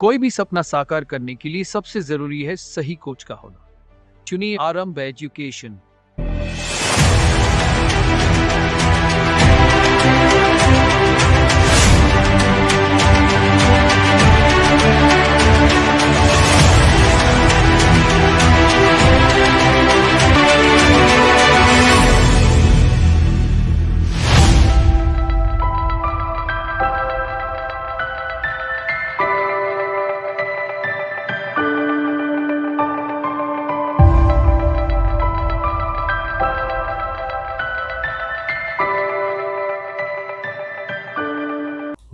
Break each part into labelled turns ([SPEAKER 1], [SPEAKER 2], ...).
[SPEAKER 1] कोई भी सपना साकार करने के लिए सबसे जरूरी है सही कोच का होना। चुनिए आरंभ एजुकेशन।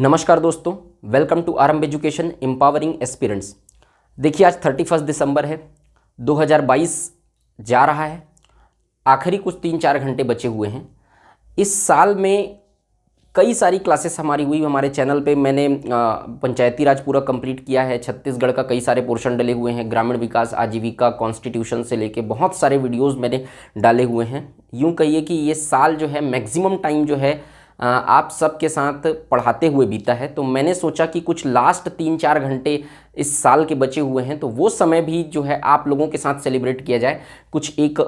[SPEAKER 2] नमस्कार दोस्तों, वेलकम टू आरंभ एजुकेशन एम्पावरिंग एस्पिरेंट्स। देखिए, आज 31 दिसंबर है, 2022 जा रहा है। आखिरी कुछ 3-4 घंटे बचे हुए हैं। इस साल में कई सारी क्लासेस हमारी हुई। हमारे चैनल पे मैंने पंचायती राज पूरा कंप्लीट किया है। छत्तीसगढ़ का कई सारे पोर्शन डले हुए हैं। ग्रामीण विकास, आजीविका, कॉन्स्टिट्यूशन से लेके बहुत सारे वीडियोज़ मैंने डाले हुए हैं। यूँ कहिए कि ये साल जो है मैक्सिमम टाइम जो है आप सबके साथ पढ़ाते हुए बीता है। तो मैंने सोचा कि कुछ लास्ट 3-4 घंटे इस साल के बचे हुए हैं, तो वो समय भी जो है आप लोगों के साथ सेलिब्रेट किया जाए। कुछ एक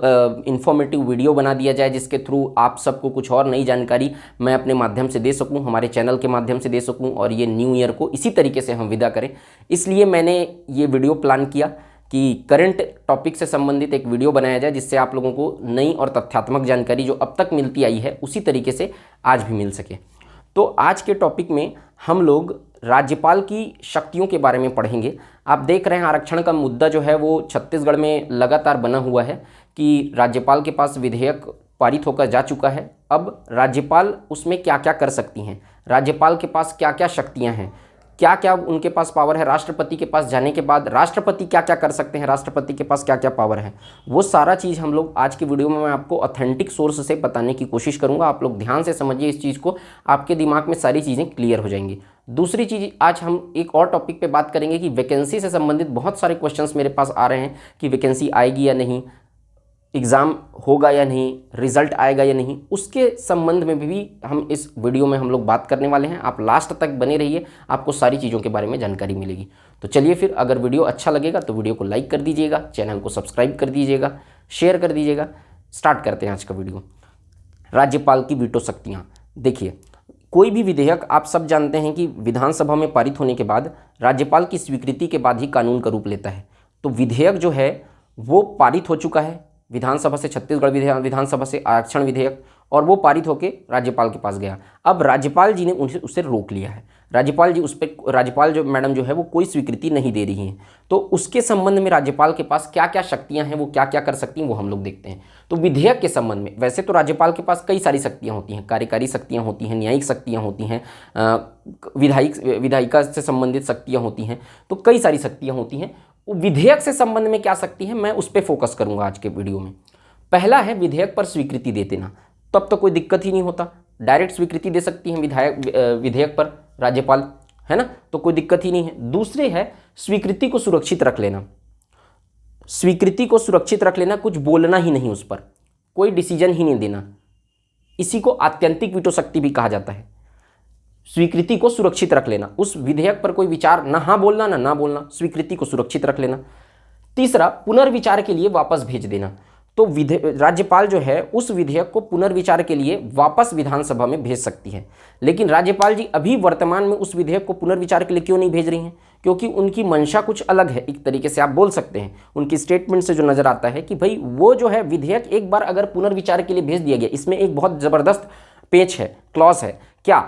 [SPEAKER 2] इन्फॉर्मेटिव वीडियो बना दिया जाए जिसके थ्रू आप सबको कुछ और नई जानकारी मैं अपने माध्यम से दे सकूं, हमारे चैनल के माध्यम से दे सकूं, और ये न्यू ईयर को इसी तरीके से हम विदा करें। इसलिए मैंने ये वीडियो प्लान किया कि करंट टॉपिक से संबंधित एक वीडियो बनाया जाए जिससे आप लोगों को नई और तथ्यात्मक जानकारी जो अब तक मिलती आई है उसी तरीके से आज भी मिल सके। तो आज के टॉपिक में हम लोग राज्यपाल की शक्तियों के बारे में पढ़ेंगे। आप देख रहे हैं आरक्षण का मुद्दा जो है वो छत्तीसगढ़ में लगातार बना हुआ है कि राज्यपाल के पास विधेयक पारित होकर जा चुका है। अब राज्यपाल उसमें क्या क्या कर सकती हैं, राज्यपाल के पास क्या क्या शक्तियाँ हैं, क्या क्या उनके पास पावर है, राष्ट्रपति के पास जाने के बाद राष्ट्रपति क्या क्या कर सकते हैं, राष्ट्रपति के पास क्या क्या पावर है, वो सारा चीज़ हम लोग आज की वीडियो में मैं आपको ऑथेंटिक सोर्स से बताने की कोशिश करूंगा। आप लोग ध्यान से समझिए इस चीज़ को, आपके दिमाग में सारी चीज़ें क्लियर हो जाएंगी। दूसरी चीज़, आज हम एक और टॉपिक पे बात करेंगे कि वैकेंसी से संबंधित बहुत सारे क्वेश्चंस मेरे पास आ रहे हैं कि वैकेंसी आएगी या नहीं, एग्ज़ाम होगा या नहीं, रिजल्ट आएगा या नहीं, उसके संबंध में भी हम इस वीडियो में हम लोग बात करने वाले हैं। आप लास्ट तक बने रहिए, आपको सारी चीज़ों के बारे में जानकारी मिलेगी। तो चलिए फिर, अगर वीडियो अच्छा लगेगा तो वीडियो को लाइक कर दीजिएगा, चैनल को सब्सक्राइब कर दीजिएगा, शेयर कर दीजिएगा। स्टार्ट करते हैं आज का वीडियो। राज्यपाल की वीटो शक्तियाँ। देखिए, कोई भी विधेयक आप सब जानते हैं कि विधानसभा में पारित होने के बाद राज्यपाल की स्वीकृति के बाद ही कानून का रूप लेता है। तो विधेयक जो है वो पारित हो चुका है विधानसभा से, छत्तीसगढ़ विधानसभा से आरक्षण विधेयक, और वो पारित होकर राज्यपाल के पास गया। अब राज्यपाल जी ने उसे रोक लिया है। राज्यपाल जो मैडम जो है वो कोई स्वीकृति नहीं दे रही हैं। तो उसके संबंध में राज्यपाल के पास क्या क्या शक्तियां हैं, वो क्या क्या कर सकती हैं, वो हम लोग देखते हैं। तो विधेयक के संबंध में वैसे तो राज्यपाल के पास कई सारी शक्तियां होती हैं, कार्यकारी शक्तियां होती हैं, न्यायिक शक्तियां होती हैं, विधायिका से संबंधित शक्तियां होती हैं, तो कई सारी शक्तियां होती हैं। विधेयक से संबंध में क्या शक्ति है, मैं उस पर फोकस करूंगा आज के वीडियो में। पहला है विधेयक पर स्वीकृति दे देना। तब तो कोई दिक्कत ही नहीं होता, डायरेक्ट स्वीकृति दे सकती हैं विधेयक पर राज्यपाल, है ना, तो कोई दिक्कत ही नहीं है। दूसरे है स्वीकृति को सुरक्षित रख लेना। स्वीकृति को सुरक्षित रख लेना, कुछ बोलना ही नहीं, उस पर कोई डिसीजन ही नहीं देना। इसी को आत्यंतिक वीटो शक्ति भी कहा जाता है। स्वीकृति को सुरक्षित रख लेना, उस विधेयक पर कोई विचार ना हाँ बोलना ना बोलना, स्वीकृति को सुरक्षित रख लेना। तीसरा, पुनर्विचार के लिए वापस भेज देना। तो राज्यपाल जो है उस विधेयक को पुनर्विचार के लिए वापस विधानसभा में भेज सकती है। लेकिन राज्यपाल जी अभी वर्तमान में उस विधेयक को पुनर्विचार के लिए क्यों नहीं भेज रही हैं? क्योंकि उनकी मंशा कुछ अलग है, एक तरीके से आप बोल सकते हैं। उनकी स्टेटमेंट से जो नजर आता है कि भाई वो जो है विधेयक एक बार अगर पुनर्विचार के लिए भेज दिया गया, इसमें एक बहुत जबरदस्त पेच है, क्लॉज है, क्या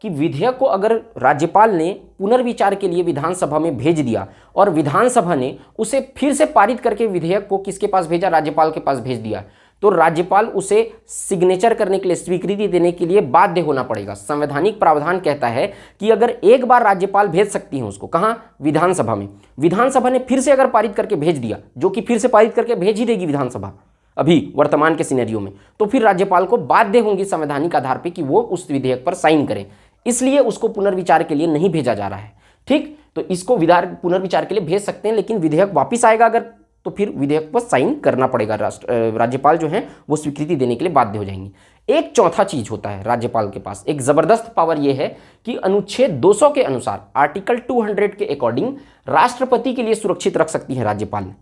[SPEAKER 2] कि विधेयक को अगर राज्यपाल ने पुनर्विचार के लिए विधानसभा में भेज दिया और विधानसभा ने उसे फिर से पारित करके विधेयक को किसके पास भेजा, राज्यपाल के पास भेज दिया, तो राज्यपाल उसे सिग्नेचर करने के लिए, स्वीकृति देने के लिए बाध्य होना पड़ेगा। संवैधानिक प्रावधान कहता है कि अगर एक बार राज्यपाल भेज सकती है उसको, कहां, विधानसभा में, विधानसभा ने फिर से अगर पारित करके भेज दिया, जो कि फिर से पारित करके भेज ही देगी विधानसभा अभी वर्तमान के सिनेरियो में, तो फिर राज्यपाल को बाध्य होंगी संवैधानिक आधार पर कि वो उस विधेयक पर साइन करें। इसलिए उसको पुनर्विचार के लिए नहीं भेजा जा रहा है। ठीक, तो इसको पुनर्विचार के लिए भेज सकते हैं, लेकिन विधेयक वापिस आएगा अगर तो फिर विधेयक पर साइन करना पड़ेगा। राज्यपाल जो है वो स्वीकृति देने के लिए बाध्य हो जाएंगे। एक चौथा चीज होता है राज्यपाल के पास, एक जबरदस्त पावर ये है कि अनुच्छेद 200 के अनुसार, आर्टिकल 200 के अकॉर्डिंग राष्ट्रपति के लिए सुरक्षित रख सकती है राज्यपाल।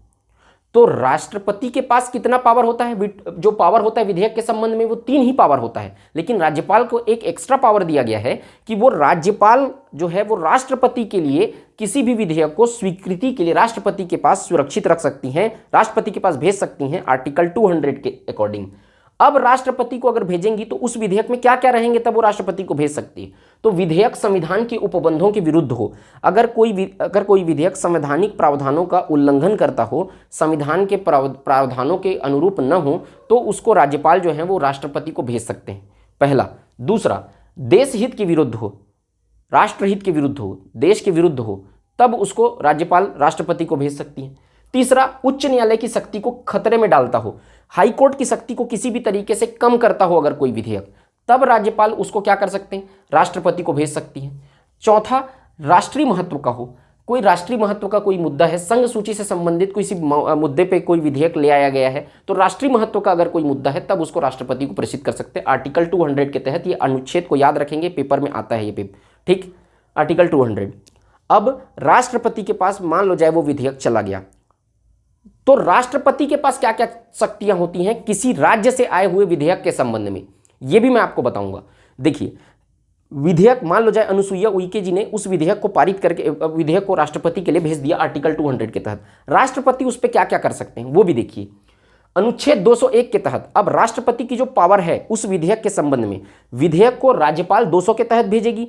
[SPEAKER 2] तो राष्ट्रपति के पास कितना पावर होता है, जो पावर होता है विधेयक के संबंध में वो 3 ही पावर होता है, लेकिन राज्यपाल को एक एक्स्ट्रा पावर दिया गया है कि वो राज्यपाल जो है वो राष्ट्रपति के लिए किसी भी विधेयक को स्वीकृति के लिए राष्ट्रपति के पास सुरक्षित रख सकती हैं, राष्ट्रपति के पास भेज सकती हैं आर्टिकल 200 के अकॉर्डिंग। अब राष्ट्रपति को अगर भेजेंगी तो उस विधेयक में क्या क्या रहेंगे तब वो राष्ट्रपति को भेज सकती है। तो विधेयक संविधान के उपबंधों के विरुद्ध हो, अगर कोई विधेयक संवैधानिक प्रावधानों का उल्लंघन करता हो, संविधान के प्रावधानों के अनुरूप न हो, तो उसको राज्यपाल जो है वो राष्ट्रपति को भेज सकते हैं, पहला। दूसरा, देश हित के विरुद्ध हो, राष्ट्रहित के विरुद्ध हो, देश के विरुद्ध हो, तब उसको राज्यपाल राष्ट्रपति को भेज सकती है। तीसरा, उच्च न्यायालय की शक्ति को खतरे में डालता हो, हाई कोर्ट की शक्ति को किसी भी तरीके से कम करता हो अगर कोई विधेयक, तब राज्यपाल उसको क्या कर सकते हैं, राष्ट्रपति को भेज सकती है। चौथा, राष्ट्रीय महत्व का हो, कोई राष्ट्रीय महत्व का कोई मुद्दा है, संघ सूची से संबंधित किसी मुद्दे पे कोई विधेयक ले आया गया है, तो राष्ट्रीय महत्व का अगर कोई मुद्दा है तब उसको राष्ट्रपति को प्रेषित कर सकते हैं। आर्टिकल 200 के तहत, ये अनुच्छेद को याद रखेंगे, पेपर में आता है ये पेपर, ठीक। आर्टिकल 200। अब राष्ट्रपति के पास मान लो जाए वो विधेयक चला गया, तो राष्ट्रपति के पास क्या क्या शक्तियां होती हैं किसी राज्य से आए हुए विधेयक के संबंध में, यह भी मैं आपको बताऊंगा। देखिए, विधेयक मान लो जाए अनुसुईया उइके जी ने उस विधेयक को पारित करके विधेयक को राष्ट्रपति के लिए भेज दिया आर्टिकल 200 के तहत, राष्ट्रपति उस पर क्या क्या कर सकते हैं वो भी देखिए। अनुच्छेद 201 के तहत अब राष्ट्रपति की जो पावर है उस विधेयक के संबंध में, विधेयक को राज्यपाल 200 के तहत भेजेगी,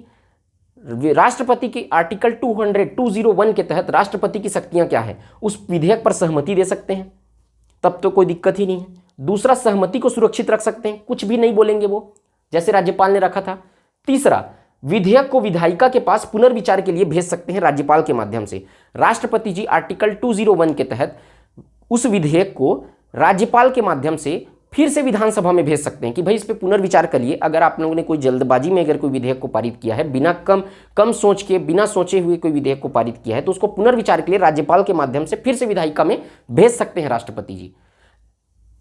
[SPEAKER 2] राष्ट्रपति की आर्टिकल 201 के तहत राष्ट्रपति की शक्तियां क्या है, उस विधेयक पर सहमति दे सकते हैं, तब तो कोई दिक्कत ही नहीं है। दूसरा, सहमति को सुरक्षित रख सकते हैं, कुछ भी नहीं बोलेंगे वो, जैसे राज्यपाल ने रखा था। तीसरा, विधेयक को विधायिका के पास पुनर्विचार के लिए भेज सकते हैं राज्यपाल के माध्यम से। राष्ट्रपति जी आर्टिकल 201 के तहत उस विधेयक को राज्यपाल के माध्यम से फिर से विधानसभा में भेज सकते हैं कि भाई इस पे पुनर्विचार करिए। अगर आप लोगों ने कोई जल्दबाजी में अगर कोई विधेयक को पारित किया है, बिना कम सोच के, बिना सोचे हुए कोई विधेयक को पारित किया है, तो उसको पुनर्विचार के लिए राज्यपाल के माध्यम से फिर से विधायिका में भेज सकते हैं राष्ट्रपति जी।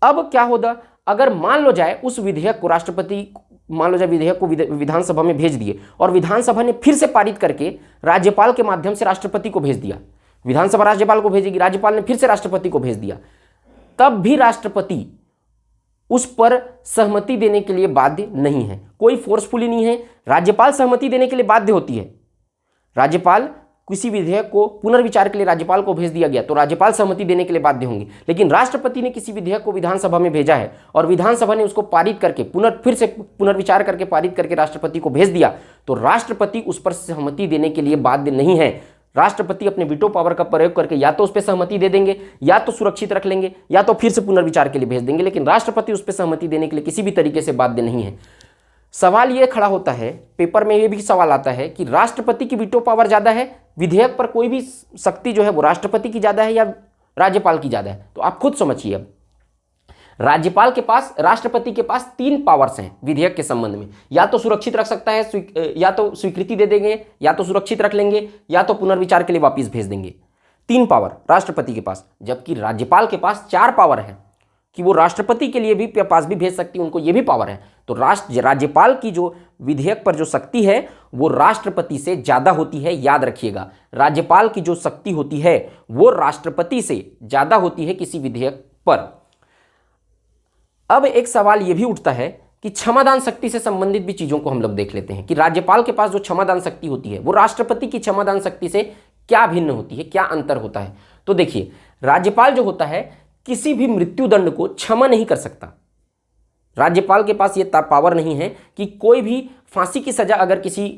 [SPEAKER 2] अब क्या होगा, अगर मान लो जाए उस विधेयक को राष्ट्रपति, मान लो जाए विधेयक को विधानसभा में भेज दिए और विधानसभा ने फिर से पारित करके राज्यपाल के माध्यम से राष्ट्रपति को भेज दिया, विधानसभा राज्यपाल को भेजेगी, राज्यपाल ने फिर से राष्ट्रपति को भेज दिया, तब भी राष्ट्रपति उस पर सहमति देने के लिए बाध्य नहीं है, कोई फोर्सफुली नहीं है। राज्यपाल सहमति देने के लिए बाध्य होती है, राज्यपाल किसी विधेयक को पुनर्विचार के लिए राज्यपाल को भेज दिया गया तो राज्यपाल सहमति देने के लिए बाध्य होंगे, लेकिन राष्ट्रपति ने किसी विधेयक को विधानसभा में भेजा है और विधानसभा ने उसको पारित करके फिर से पुनर्विचार करके पारित करके राष्ट्रपति को भेज दिया, तो राष्ट्रपति उस पर सहमति देने के लिए बाध्य नहीं है। राष्ट्रपति अपने वीटो पावर का प्रयोग करके या तो उस पर सहमति दे देंगे, या तो सुरक्षित रख लेंगे, या तो फिर से पुनर्विचार के लिए भेज देंगे, लेकिन राष्ट्रपति उस पर सहमति देने के लिए किसी भी तरीके से बाध्य नहीं है। सवाल ये खड़ा होता है, पेपर में ये भी सवाल आता है कि राष्ट्रपति की वीटो पावर ज़्यादा है, विधेयक पर कोई भी शक्ति जो है वो राष्ट्रपति की ज़्यादा है या राज्यपाल की ज़्यादा है? तो आप खुद समझिए। अब राज्यपाल के पास, राष्ट्रपति के पास 3 पावर्स हैं विधेयक के संबंध में, या तो सुरक्षित रख सकता है, या तो स्वीकृति दे देंगे, या तो सुरक्षित रख लेंगे, या तो पुनर्विचार के लिए वापस भेज देंगे। 3 पावर राष्ट्रपति के पास, जबकि राज्यपाल के पास 4 पावर है कि वो राष्ट्रपति के लिए भी पास भी भेज सकती है, उनको ये भी पावर है। तो राज्यपाल की जो विधेयक पर जो शक्ति है वो राष्ट्रपति से ज़्यादा होती है, याद रखिएगा। राज्यपाल की जो शक्ति होती है वो राष्ट्रपति से ज़्यादा होती है किसी विधेयक पर। अब एक सवाल ये भी उठता है कि क्षमादान शक्ति से संबंधित भी चीज़ों को हम लोग देख लेते हैं कि राज्यपाल के पास जो क्षमादान शक्ति होती है वो राष्ट्रपति की क्षमादान शक्ति से क्या भिन्न होती है, क्या अंतर होता है। तो देखिए, राज्यपाल जो होता है किसी भी मृत्युदंड को क्षमा नहीं कर सकता। राज्यपाल के पास ये पावर नहीं है कि कोई भी फांसी की सजा अगर किसी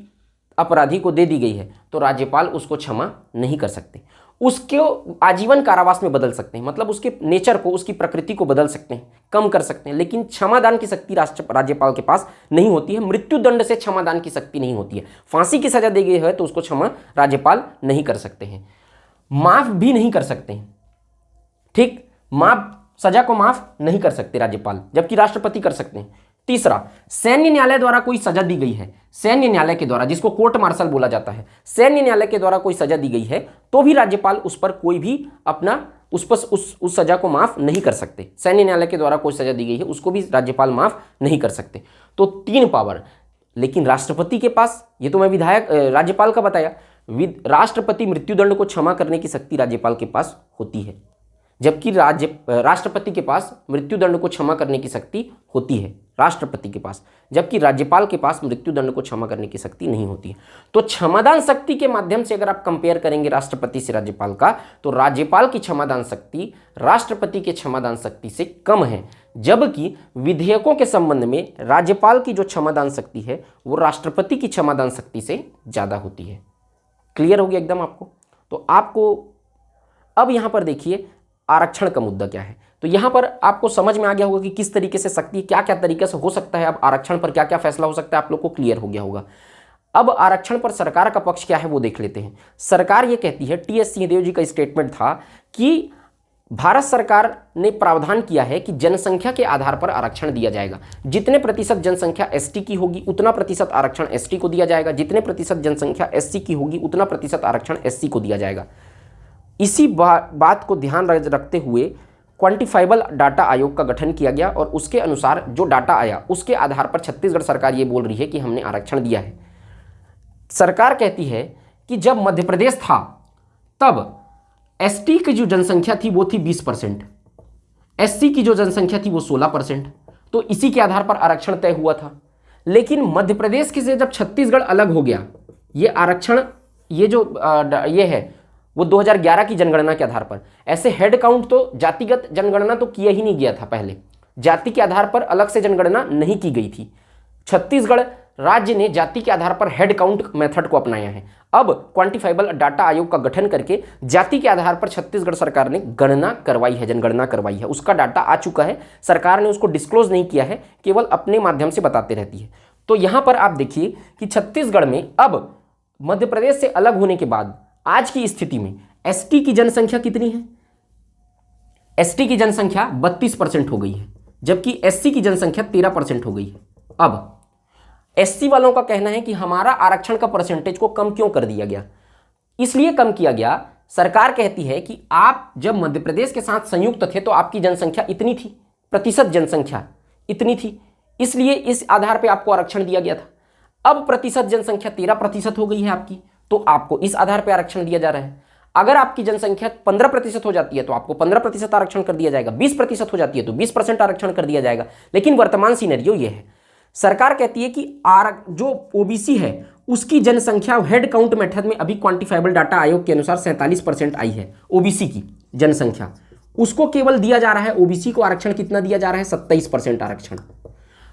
[SPEAKER 2] अपराधी को दे दी गई है तो राज्यपाल उसको क्षमा नहीं कर सकते, उसको आजीवन कारावास में बदल सकते हैं, मतलब उसके नेचर को, उसकी प्रकृति को बदल सकते हैं, कम कर सकते हैं, लेकिन क्षमादान की शक्ति राज्यपाल के पास नहीं होती है। मृत्युदंड से क्षमादान की शक्ति नहीं होती है। फांसी की सजा दी गई है तो उसको क्षमा राज्यपाल नहीं कर सकते हैं, माफ भी नहीं कर सकते हैं, ठीक, सजा को माफ नहीं कर सकते राज्यपाल, जबकि राष्ट्रपति कर सकते हैं। तीसरा, सैन्य न्यायालय द्वारा कोई सजा दी गई है, सैन्य न्यायालय के द्वारा, जिसको कोर्ट मार्शल बोला जाता है, सैन्य न्यायालय के द्वारा कोई सजा दी गई है तो भी राज्यपाल उस पर कोई भी अपना उस पर उस सजा को माफ नहीं कर सकते। सैन्य न्यायालय के द्वारा कोई सजा दी गई है उसको भी राज्यपाल माफ नहीं कर सकते। तो 3 पावर। लेकिन राष्ट्रपति के पास, ये तो मैं राज्यपाल का बताया, राष्ट्रपति मृत्युदंड को क्षमा करने की शक्ति राज्यपाल के पास होती है, जबकि राष्ट्रपति के पास मृत्युदंड को क्षमा करने की शक्ति होती है, राष्ट्रपति के पास, जबकि राज्यपाल के पास मृत्युदंड को क्षमा करने की शक्ति नहीं होती है। तो क्षमादान शक्ति के माध्यम से अगर आप कंपेयर करेंगे राष्ट्रपति से राज्यपाल का, तो राज्यपाल की क्षमादान शक्ति राष्ट्रपति के क्षमादान शक्ति से कम है, जबकि विधेयकों के संबंध में राज्यपाल की जो क्षमादान शक्ति है वो राष्ट्रपति की क्षमादान शक्ति से ज़्यादा होती है। क्लियर हो गया एकदम आपको? तो आपको अब यहाँ पर देखिए आरक्षण का मुद्दा क्या है। तो यहाँ पर आपको समझ में आ गया होगा कि किस तरीके से शक्ति, क्या क्या तरीके से हो सकता है, अब आरक्षण पर क्या क्या फैसला हो सकता है, आप लोग को क्लियर हो गया होगा। अब आरक्षण पर सरकार का पक्ष क्या है वो देख लेते हैं। सरकार ये कहती है, टी.एस. सिंहदेव जी का स्टेटमेंट था कि भारत सरकार ने प्रावधान किया है कि जनसंख्या के आधार पर आरक्षण दिया जाएगा। जितने प्रतिशत जनसंख्या एसटी की होगी उतना प्रतिशत आरक्षण एसटी को दिया जाएगा, जितने प्रतिशत जनसंख्या एससी की होगी उतना प्रतिशत आरक्षण एससी को दिया जाएगा। इसी बात को ध्यान रखते हुए क्वांटिफाइबल डाटा आयोग का गठन किया गया और उसके अनुसार जो डाटा आया उसके आधार पर छत्तीसगढ़ सरकार ये बोल रही है कि हमने आरक्षण दिया है। सरकार कहती है कि जब मध्य प्रदेश था तब एसटी की जो जनसंख्या थी वो थी 20%, एससी की जो जनसंख्या थी वो 16%, तो इसी के आधार पर आरक्षण तय हुआ था। लेकिन मध्य प्रदेश के से जब छत्तीसगढ़ अलग हो गया, ये आरक्षण ये है वो 2011 की जनगणना के आधार पर, ऐसे हेड काउंट तो जातिगत जनगणना तो किया ही नहीं गया था, पहले जाति के आधार पर अलग से जनगणना नहीं की गई थी। छत्तीसगढ़ राज्य ने जाति के आधार पर हेड काउंट मेथड को अपनाया है। अब क्वांटिफाइबल डाटा आयोग का गठन करके जाति के आधार पर छत्तीसगढ़ सरकार ने गणना करवाई है, जनगणना करवाई है, उसका डाटा आ चुका है। सरकार ने उसको डिस्क्लोज नहीं किया है, केवल अपने माध्यम से बताते रहती है। तो यहाँ पर आप देखिए कि छत्तीसगढ़ में अब मध्य प्रदेश से अलग होने के बाद आज की स्थिति में एसटी की जनसंख्या कितनी है? एसटी की जनसंख्या 32% हो गई है, जबकि एससी की जनसंख्या 13% हो गई है। अब एससी वालों का कहना है कि हमारा आरक्षण का परसेंटेज को कम क्यों कर दिया गया? इसलिए कम किया गया, सरकार कहती है कि आप जब मध्य प्रदेश के साथ संयुक्त थे तो आपकी जनसंख्या इतनी थी, प्रतिशत जनसंख्या इतनी थी, इसलिए इस आधार पर आपको आरक्षण दिया गया था। अब प्रतिशत जनसंख्या 13% हो गई है आपकी, तो आपको इस आधार पर आरक्षण दिया जा रहा है। अगर आपकी जनसंख्या 15% हो जाती है तो आपको 15% आरक्षण कर दिया जाएगा, 20% हो जाती है तो 20% आरक्षण कर दिया जाएगा। लेकिन वर्तमान सिनेरियो ये है, सरकार कहती है कि जो ओबीसी है उसकी जनसंख्या हेड काउंट मेथड में अभी क्वांटिफाइबल डाटा आयोग के अनुसार 47% आई है। ओबीसी की जनसंख्या उसको केवल दिया जा रहा है, ओबीसी को आरक्षण कितना दिया जा रहा है? 27% आरक्षण।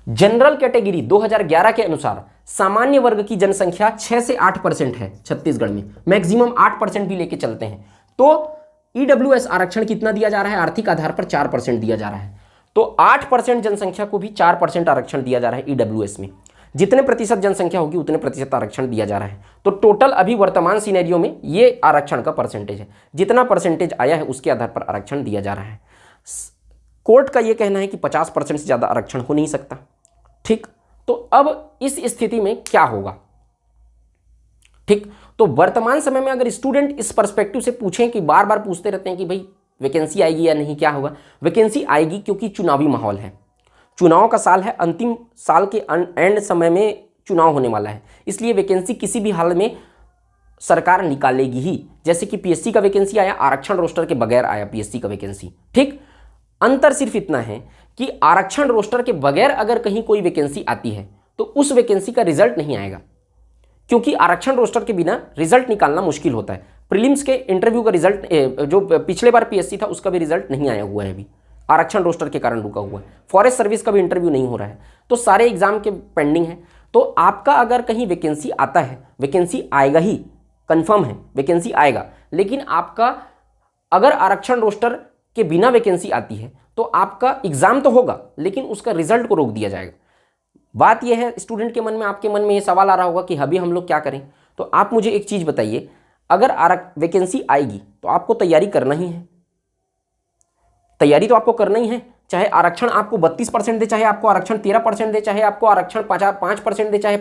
[SPEAKER 2] जनरल कैटेगरी 2011 के अनुसार सामान्य वर्ग की जनसंख्या 6 से 8% है छत्तीसगढ़ में, मैक्सिमम 8% भी लेके चलते हैं। तो ईडब्ल्यूएस आरक्षण कितना दिया जा रहा है? आर्थिक आधार पर 4% दिया जा रहा है। तो 8% जनसंख्या को भी 4% आरक्षण दिया जा रहा है ईडब्ल्यूएस में। जितने प्रतिशत जनसंख्या होगी उतने प्रतिशत आरक्षण दिया जा रहा है। तो टोटल अभी वर्तमान सिनेरियो में ये आरक्षण का परसेंटेज है, जितना परसेंटेज आया है उसके आधार पर आरक्षण दिया जा रहा है। कोर्ट का यह कहना है कि 50% से ज़्यादा आरक्षण हो नहीं सकता। ठीक, तो अब इस स्थिति में क्या होगा? ठीक, तो वर्तमान समय में अगर स्टूडेंट इस पर्सपेक्टिव से पूछें कि बार बार पूछते रहते हैं कि भाई वैकेंसी आएगी या नहीं, क्या होगा? वैकेंसी आएगी क्योंकि चुनावी माहौल है, चुनाव का साल है, अंतिम साल के एंड समय में चुनाव होने वाला है, इसलिए वैकेंसी किसी भी हाल में सरकार निकालेगी ही। जैसे कि पीएससी का वैकेंसी आया, आरक्षण रोस्टर के बगैर आया पीएससी का वैकेंसी। ठीक, अंतर सिर्फ इतना है कि आरक्षण रोस्टर के बगैर अगर कहीं कोई वैकेंसी आती है तो उस वैकेंसी का रिजल्ट नहीं आएगा, क्योंकि आरक्षण रोस्टर के बिना रिजल्ट निकालना मुश्किल होता है। प्रीलिम्स के इंटरव्यू का रिजल्ट, जो पिछले बार पीएससी था उसका भी रिजल्ट नहीं आया हुआ है, अभी आरक्षण रोस्टर के कारण रुका हुआ है। फॉरेस्ट सर्विस का भी इंटरव्यू नहीं हो रहा है, तो सारे एग्जाम के पेंडिंग है। तो आपका अगर कहीं वैकेंसी आता है, वैकेंसी आएगा ही, कंफर्म है वैकेंसी आएगा, लेकिन आपका अगर आरक्षण रोस्टर के बिना वैकेंसी आती है तो आपका एग्जाम तो होगा लेकिन उसका रिजल्ट को रोक दिया जाएगा। बात यह है, स्टूडेंट के मन में, आपके मन में ये सवाल आ रहा होगा कि अभी हम लोग क्या करें? तो आप मुझे एक चीज़ बताइए, अगर वैकेंसी आएगी तो आपको तैयारी करना ही है, तैयारी तो आपको करना ही है, चाहे आरक्षण आपको 32% दे, चाहे आपको आरक्षण 13% दे, चाहे आपको आरक्षण 5% दे, चाहे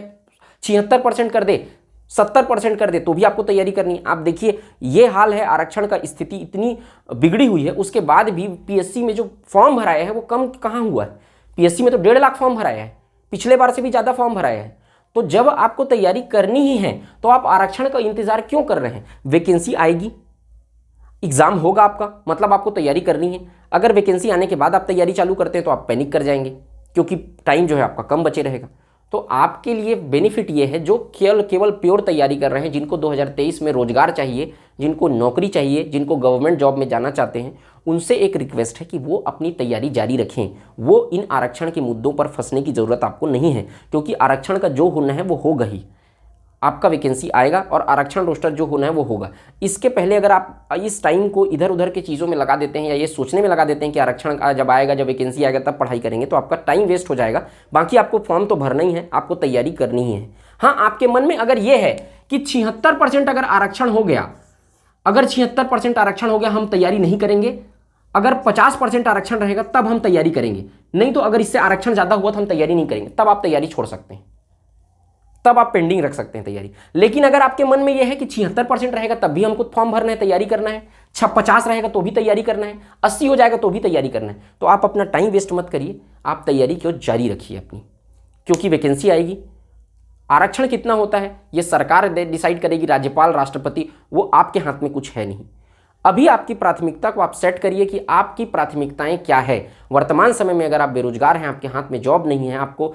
[SPEAKER 2] 76% कर दे, 70% कर दे तो भी आपको तैयारी करनी है। आप देखिए ये हाल है, आरक्षण का स्थिति इतनी बिगड़ी हुई है, उसके बाद भी पीएससी में जो फॉर्म भराया है वो कम कहाँ हुआ है। पीएससी में तो 1.5 लाख फॉर्म भराया है, पिछले बार से भी ज़्यादा फॉर्म भराया है। तो जब आपको तैयारी करनी ही है तो आप आरक्षण का इंतजार क्यों कर रहे हैं? वैकेंसी आएगी, एग्जाम होगा आपका, मतलब आपको तैयारी करनी है। अगर वैकेंसी आने के बाद आप तैयारी चालू करते हैं तो आप पैनिक कर जाएंगे, क्योंकि टाइम जो है आपका कम बचे रहेगा। तो आपके लिए बेनिफिट ये है जो केवल प्योर तैयारी कर रहे हैं, जिनको 2023 में रोजगार चाहिए, जिनको नौकरी चाहिए, जिनको गवर्नमेंट जॉब में जाना चाहते हैं, उनसे एक रिक्वेस्ट है कि वो अपनी तैयारी जारी रखें। वो इन आरक्षण के मुद्दों पर फंसने की ज़रूरत आपको नहीं है, क्योंकि आरक्षण का जो होना है वो होगा ही। आपका वैकेंसी आएगा और आरक्षण रोस्टर जो होना है वो होगा। इसके पहले अगर आप इस टाइम को इधर उधर के चीज़ों में लगा देते हैं या ये सोचने में लगा देते हैं कि आरक्षण जब आएगा, जब वैकेंसी आएगा तब पढ़ाई करेंगे, तो आपका टाइम वेस्ट हो जाएगा। बाकी आपको फॉर्म तो भरना ही है, आपको तैयारी करनी ही है। हाँ, आपके मन में अगर ये है कि 76% अगर आरक्षण हो गया, अगर 76% आरक्षण हो गया हम तैयारी नहीं करेंगे, अगर 50% आरक्षण रहेगा तब हम तैयारी करेंगे, नहीं तो अगर इससे आरक्षण ज़्यादा हुआ तो हम तैयारी नहीं करेंगे, तब आप तैयारी छोड़ सकते हैं, तब आप पेंडिंग रख सकते हैं तैयारी। लेकिन अगर आपके मन में यह है कि 76% रहेगा तब भी हमको फॉर्म भरना है, तैयारी करना है, 50 रहेगा तो भी तैयारी करना है, 80 हो जाएगा तो भी तैयारी करना है, तो आप अपना टाइम वेस्ट मत करिए, आप तैयारी क्यों जारी रखिए अपनी, क्योंकि वैकेंसी आएगी। आरक्षण कितना होता है ये सरकार डिसाइड करेगी, राज्यपाल, राष्ट्रपति, वो आपके हाथ में कुछ है नहीं। अभी आपकी प्राथमिकता को आप सेट करिए कि आपकी प्राथमिकताएं क्या है। वर्तमान समय में अगर आप बेरोजगार हैं, आपके हाथ में जॉब नहीं है, आपको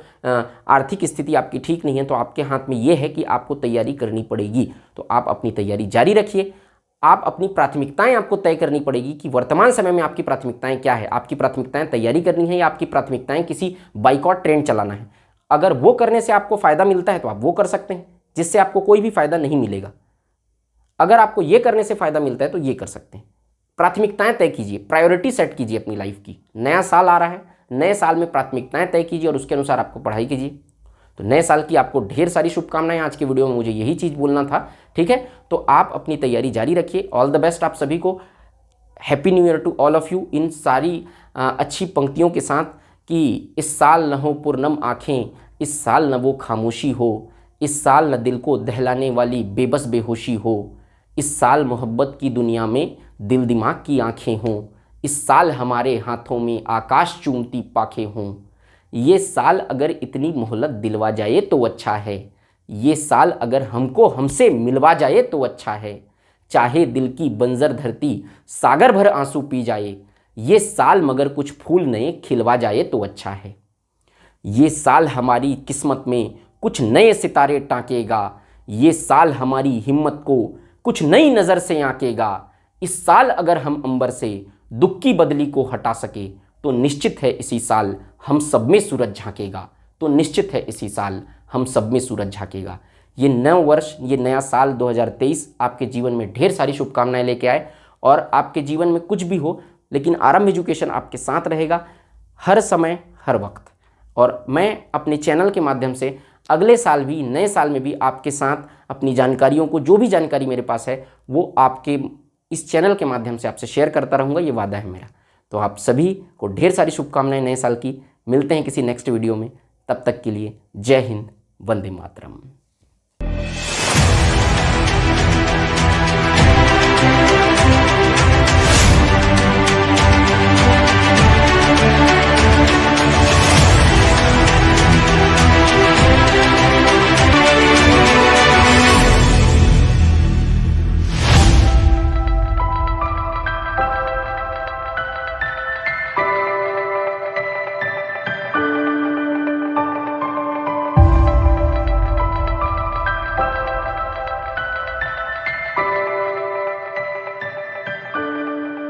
[SPEAKER 2] आर्थिक स्थिति आपकी ठीक नहीं है, तो आपके हाथ में ये है कि आपको तैयारी करनी पड़ेगी। तो आप अपनी तैयारी जारी रखिए। आप अपनी प्राथमिकताएं आपको तय करनी पड़ेगी कि वर्तमान समय में आपकी प्राथमिकताएं क्या है। आपकी प्राथमिकताएं तैयारी करनी है या आपकी प्राथमिकताएं किसी बाइकॉट ट्रेंड चलाना है। अगर वो करने से आपको फ़ायदा मिलता है तो आप वो कर सकते हैं, जिससे आपको कोई भी फ़ायदा नहीं मिलेगा। अगर आपको ये करने से फ़ायदा मिलता है तो ये कर सकते हैं। प्राथमिकताएं तय कीजिए, प्रायोरिटी सेट कीजिए अपनी लाइफ की। नया साल आ रहा है, नए साल में प्राथमिकताएं तय कीजिए और उसके अनुसार आपको पढ़ाई कीजिए। तो नए साल की आपको ढेर सारी शुभकामनाएं। आज की वीडियो में मुझे यही चीज़ बोलना था, ठीक है। तो आप अपनी तैयारी जारी रखिए। ऑल द बेस्ट आप सभी को। Happy new year to all of you. इन सारी अच्छी पंक्तियों के साथ कि इस साल न हो पुरनम आँखें, इस साल न वो खामोशी हो, इस साल न दिल को दहलाने वाली बेबस बेहोशी हो, इस साल मोहब्बत की दुनिया में दिल दिमाग की आंखें हों, इस साल हमारे हाथों में आकाश चूमती पाखें हों, ये साल अगर इतनी मोहलत दिलवा जाए तो अच्छा है, ये साल अगर हमको हमसे मिलवा जाए तो अच्छा है, चाहे दिल की बंजर धरती सागर भर आंसू पी जाए, ये साल मगर कुछ फूल नए खिलवा जाए तो अच्छा है, ये साल हमारी किस्मत में कुछ नए सितारे टाँकेगा, ये साल हमारी हिम्मत को कुछ नई नज़र से आंकेगा, इस साल अगर हम अंबर से दुख की बदली को हटा सके तो निश्चित है इसी साल हम सब में सूरज झांकेगा, तो निश्चित है इसी साल हम सब में सूरज झांकेगा। ये नया वर्ष, ये नया साल 2023 आपके जीवन में ढेर सारी शुभकामनाएं लेके आए और आपके जीवन में कुछ भी हो, लेकिन आरंभ एजुकेशन आपके साथ रहेगा हर समय हर वक्त। और मैं अपने चैनल के माध्यम से अगले साल भी, नए साल में भी आपके साथ अपनी जानकारियों को, जो भी जानकारी मेरे पास है वो आपके इस चैनल के माध्यम से आपसे शेयर करता रहूँगा, ये वादा है मेरा। तो आप सभी को ढेर सारी शुभकामनाएं नए साल की। मिलते हैं किसी नेक्स्ट वीडियो में, तब तक के लिए जय हिंद, वंदे मातरम।